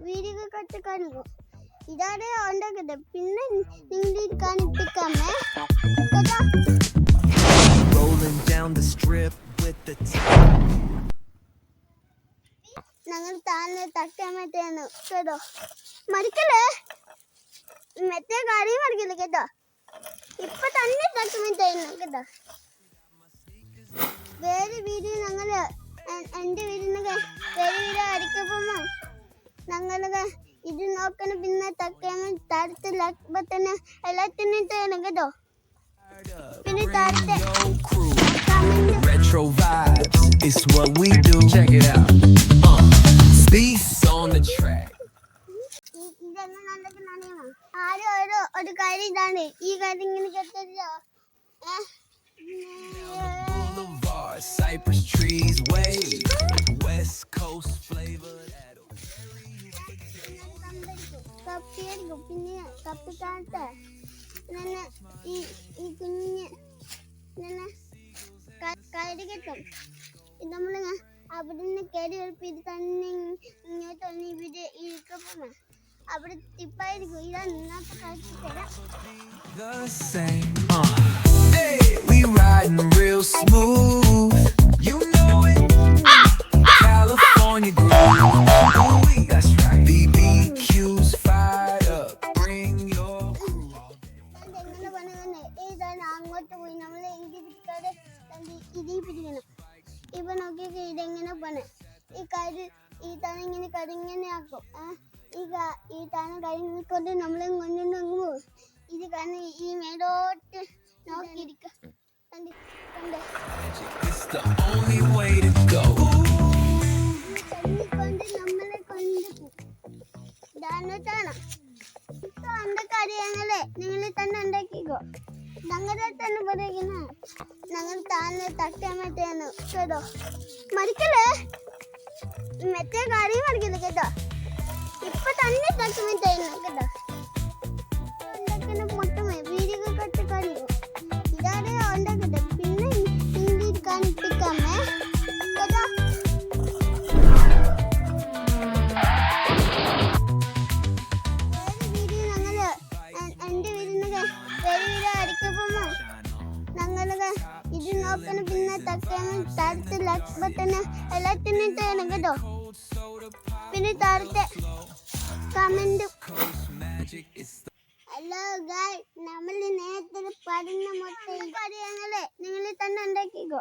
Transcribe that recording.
Video cut കാണിക്കോ ഇതാണ് ഉണ്ടാക്കുന്നത് പിന്നെ നിങ്ങൾ കാണിപ്പിക്കാമേ ഞങ്ങൾ താഴെ തട്ടാൻ പറ്റുന്നു കേട്ടോ മറിക്കല്ലേ മറ്റേ കാര്യം മറിക്കില്ല കേട്ടോ ഇപ്പൊ തന്നെ തട്ടുമ്പോൾ ചെയ്യുന്നു കേട്ടോ വേറെ വീഡിയോ ഞങ്ങൾ എൻ്റെ വീടിനൊക്കെ വേറെ വീഡിയോ അടിക്കുമ്പോൾ ഞങ്ങളൊക്കെ ഇത് നോക്കണം പിന്നെ തട്ടാൻ താഴത്തെ ലൈക്ക് തന്നെ എല്ലാത്തിനും ചെയ്യണം കേട്ടോ പിന്നെ താഴത്തെ Retro vibes, it's what we do. Check it out. Beats on the track. ഒരു കാര്യം ഇതാണ് ഈ കാര്യം ഇങ്ങനെ കേട്ടോ Boulevard, cypress trees, wave, West Coast flavor. കപ്പിയായിരിക്കും പിന്നെ കപ്പി കാണത്തെ ഈ കുഞ്ഞ് കയറി കിട്ടും ഇത് നമ്മൾ അവിടെ നിന്ന് കയറി വരുമ്പോൾ ഇത് തന്നെ ഇങ്ങോട്ടാണ് ഇവിടെ ഇരിക്കുമ്പോൾ അവിടെ തിപ്പായിരിക്കും ഇതാണ് ഇന്നത്തെ കാഴ്ച തരാം The same. Hey, we riding real smooth. You know it. California groove. That's right. BBQ's fired up. Bring your crew. എങ്ങനെ പണിതന്നെ ഇതാണ് അങ്ങോട്ട് പോയി നമ്മൾ എങ്കിൽ പിടിക്കാതെ ഇതിൽ പിടിക്കണം ഇപ്പൊ നോക്കിയൊക്കെ ഇതെങ്ങനെ പണി ഈ കാര്യം ഈ താൻ ഇങ്ങനെ കരിങ്ങനെ ആക്കും ഈ താൻ കരിങ്ങിക്കൊണ്ട് നമ്മളെ കൊണ്ടുകൊണ്ട് അങ്ങ് പോകും ഇത് കാരണം ഈ മേലോട്ട് നോക്കിയിരിക്കും കൊണ്ട് നമ്മളെ കൊണ്ടുപോകും ഇതാണ് ഇപ്പൊ എന്തൊക്കെ അറിയാങ്ങളെ നിങ്ങൾ തന്നെ ഉണ്ടാക്കിക്കോ ഞങ്ങളുടെ തന്നെ പറയുന്ന ഞങ്ങൾ താഴെ തട്ടാൻ പറ്റുന്നു കേട്ടോ മറിക്കല്ലേ മറ്റേ കാര്യം മറിക്കില്ല കേട്ടോ ഇപ്പൊ തന്നെ തട്ടുമ്പോൾ ചെയ്യുന്നു കേട്ടോ എന്തൊക്കെ മൊത്തമേ വീഡിയോ കട്ട് കാണിക്കും ഇതാണ് ഉണ്ടാക്കട്ടെ പിന്നെ നിങ്ങൾ കാണിപ്പിക്കാമേ കേട്ടോ വീഡിയോ ഞങ്ങൾ എൻ്റെ വീടിനൊക്കെ വേറെ വീഡിയോ അടിക്കുമ്പോൾ ഞങ്ങളൊക്കെ ഇത് നോക്കണം പിന്നെ തട്ടാൻ താഴത്തെ ലൈക്ക് തന്നെ എല്ലാത്തിനും ചെയ്യണം കേട്ടോ പിന്നെ താഴത്തെ കമന്റ് ഹലോ ഗായ് നമ്മൾ നേരത്തെ പറഞ്ഞ മൊത്തം കാര്യങ്ങളെ നിങ്ങൾ തന്നെ ഉണ്ടാക്കിക്കോ